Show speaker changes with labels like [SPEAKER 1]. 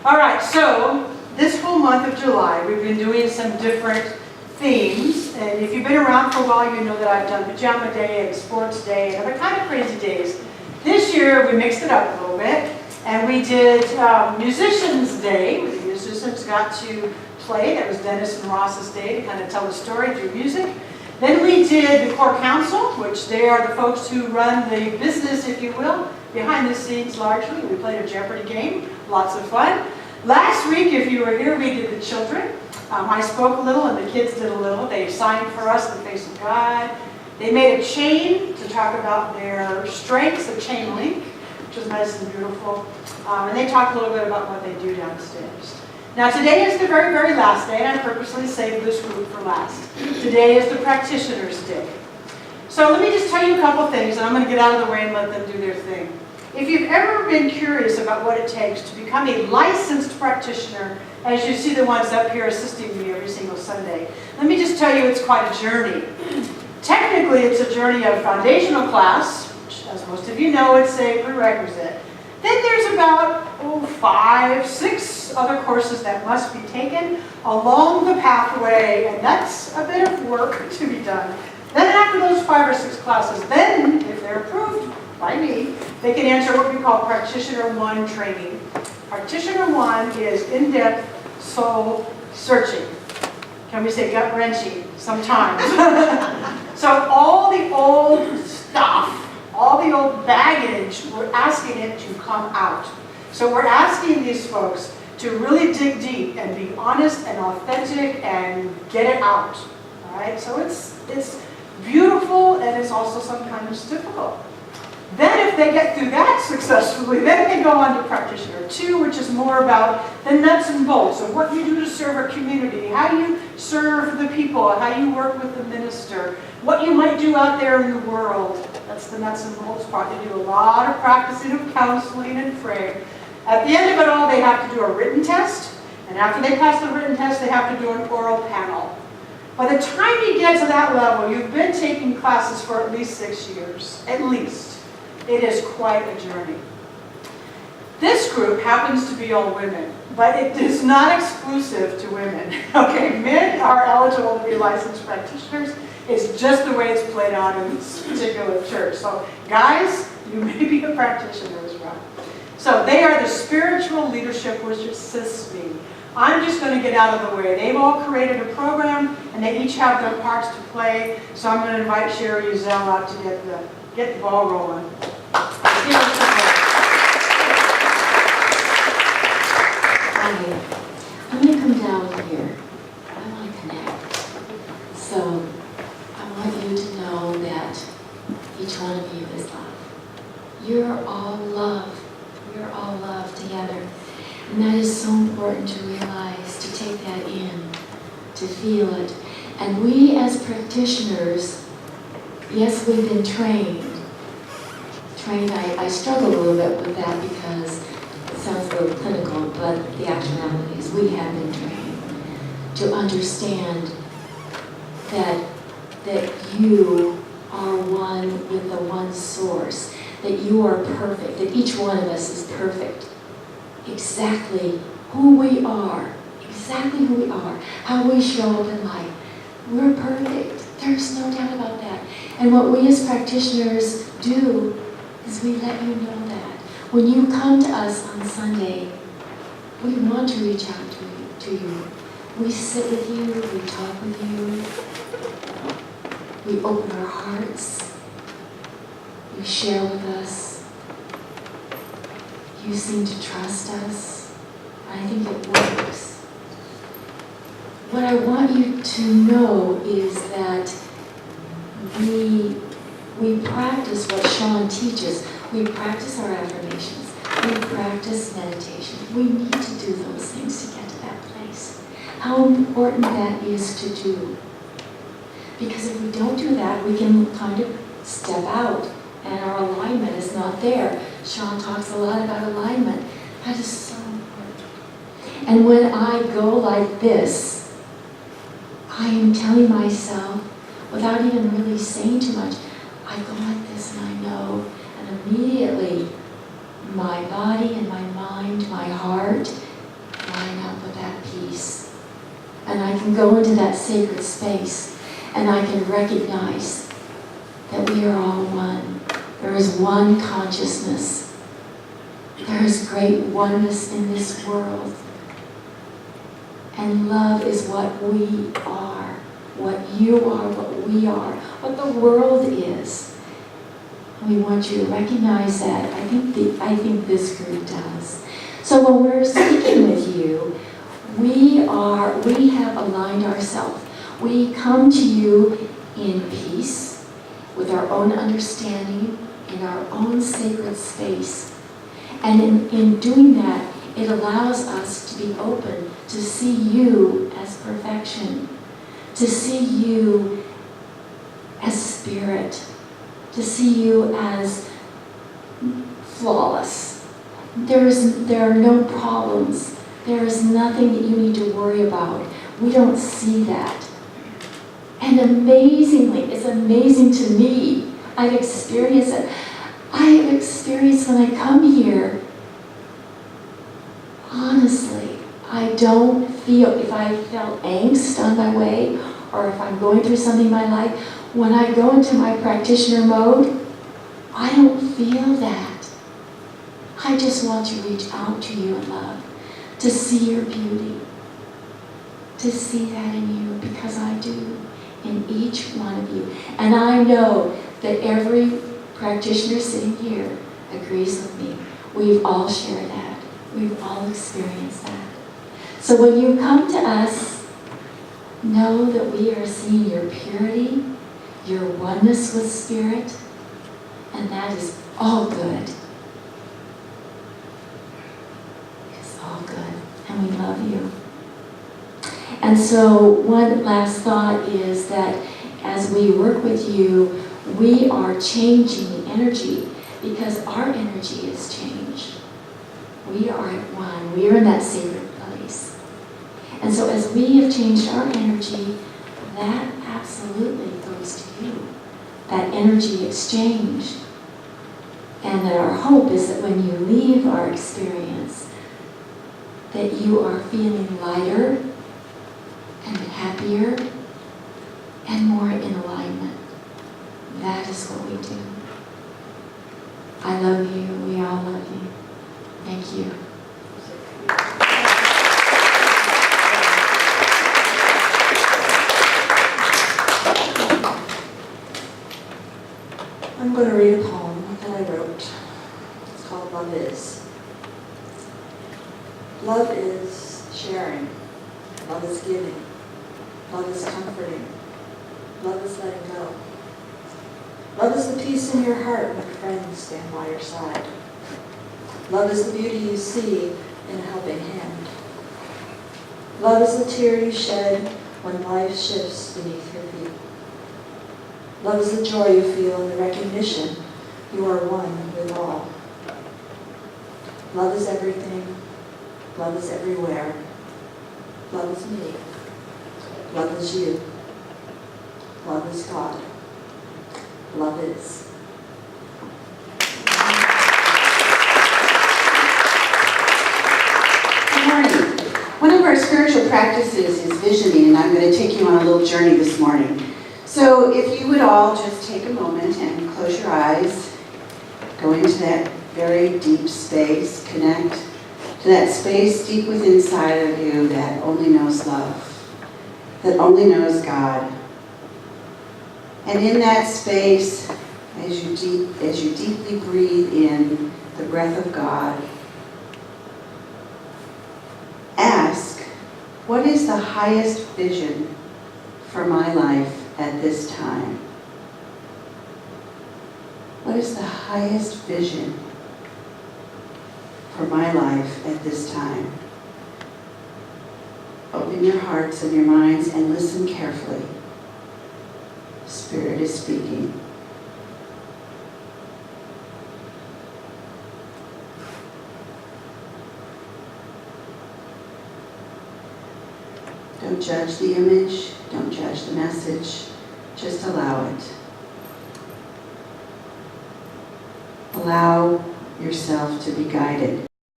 [SPEAKER 1] All right, so this whole month of July, we've been doing some different themes. And if you've been around for a while, you know that I've done Pajama Day and Sports Day and other kind of crazy days. This year, we mixed it up a little bit. And we did Musicians Day, where the musicians got to play. That was Dennis and Ross's day to kind of tell the story through music. Then we did the Core Council, which they are the folks who run the business, if you will, behind the scenes largely. We played a Jeopardy game, lots of fun. Last week, if you were here, we did the children. I spoke a little and the kids did a little. They signed for us in the face of God. They made a chain to talk about their strengths, a chain link, which is nice and beautiful. And they talked a little bit about what they do downstairs. Now today is the very, very last day, and I purposely saved this group for last. Today is the Practitioner's Day. So let me just tell you a couple things, and I'm going to get out of the way and let them do their thing. If you've ever been curious about what it takes to become a licensed practitioner, as you see the ones up here assisting me every single Sunday, let me just tell you it's quite a journey. Technically, it's a journey of foundational class, which, as most of you know, it's a prerequisite. Then there's about 5, 6 other courses that must be taken along the pathway, and that's a bit of work to be done. Then after those 5 or 6 classes, then, if they're approved by me, they can enter what we call Practitioner 1 training. Practitioner 1 is in-depth soul searching. Can we say gut-wrenching? Sometimes. So all the old stuff, all the old baggage, we're asking it to come out. So we're asking these folks to really dig deep and be honest and authentic and get it out. All right? So it's beautiful, and it's also sometimes difficult. Then if they get through that successfully, then they go on to Practitioner 2, which is more about the nuts and bolts of what you do to serve a community, how you serve the people, how you work with the minister, what you might do out there in the world. That's the nuts and bolts part. They do a lot of practicing of counseling and praying. At the end of it all, they have to do a written test, and after they pass the written test, they have to do an oral panel. By the time you get to that level, you've been taking classes for at least 6 years, at least. It is quite a journey. This group happens to be all women, but it is not exclusive to women. Okay, men are eligible to be licensed practitioners. It's just the way it's played out in this particular church. So guys, you may be a practitioner as well. So they are the spiritual leadership which assists me. I'm just going to get out of the way. They've all created a program, and they each have their parts to play. So I'm going to invite Sherry Uzel out to get the ball rolling.
[SPEAKER 2] I'm going to come down here. I want to connect. So I want you to know that each one of you is love. You're all love. We're all love together. And that is so important to realize, to take that in, to feel it. And we as practitioners, yes, we've been trained. I struggle a little bit with that because it sounds a little clinical, but the actuality is we have been trained to understand that you are one with the one source, that you are perfect, that each one of us is perfect. Exactly who we are, how we show up in life. We're perfect. There's no doubt about that. And what we as practitioners do is we let you know that. When you come to us on Sunday, we want to reach out to you. We sit with you, we talk with you, we open our hearts, you share with us, you seem to trust us. I think it works. What I want you to know is that we practice what Sean teaches. We practice our affirmations. We practice meditation. We need to do those things to get to that place. How important that is to do. Because if we don't do that, we can kind of step out and our alignment is not there. Sean talks a lot about alignment. That is so important. And when I go like this, I am telling myself, without even really saying too much, I go like this and I know, and immediately my body and my mind, my heart can go into that sacred space and I can recognize that we are all one. There is one consciousness. There is great oneness in this world. And love is what we are, what you are, what we are, what the world is. We want you to recognize that. I think this group does. So when we're speaking with you, we have aligned ourselves. We come to you in peace, with our own understanding, in our own sacred space. And in doing that, it allows us to be open to see you as perfection, to see you as spirit, to see you as flawless. There are no problems. There is nothing that you need to worry about. We don't see that. And amazingly, it's amazing to me. I've experienced it. I have experienced when I come here, honestly, I don't feel, if I felt angst on my way, or if I'm going through something in my life, when I go into my practitioner mode, I don't feel that. I just want to reach out to you in love, to see your beauty, to see that in you, because I do, in each one of you. And I know that every practitioner sitting here agrees with me. We've all shared that. We've all experienced that. So when you come to us, know that we are seeing your purity, your oneness with spirit, and that is all good. It's all good, and we love you. And so one last thought is that as we work with you, we are changing the energy, because our energy is changed. We are at one. We are in that sacred place. And so as we have changed our energy, that absolutely goes to you. That energy exchange. And that our hope is that when you leave our experience, that you are feeling lighter and happier and more in alignment. That is what we do. I love you. We all love you. Thank you.
[SPEAKER 3] I'm going to read a poem that I wrote. It's called Love Is. Love is sharing. Love is giving. Love is comforting. Love is letting go. Love is the peace in your heart when friends stand by your side. Love is the beauty you see in a helping hand. Love is the tear you shed when life shifts beneath your feet. Love is the joy you feel in the recognition you are one with all. Love is everything. Love is everywhere. Love is me. Love is you. Love is God. Love is.
[SPEAKER 4] Good morning. One of our spiritual practices is visioning, and I'm going to take you on a little journey this morning. So if you would all just take a moment and close your eyes, go into that very deep space, connect to that space deep within inside of you that only knows love, that only knows God. And in that space, as you deeply breathe in the breath of God, ask, what is the highest vision for my life at this time? What is the highest vision for my life at this time? Open your hearts and your minds and listen carefully. Spirit is speaking. Don't judge the image, don't judge the message, just allow it. Allow yourself to be guided.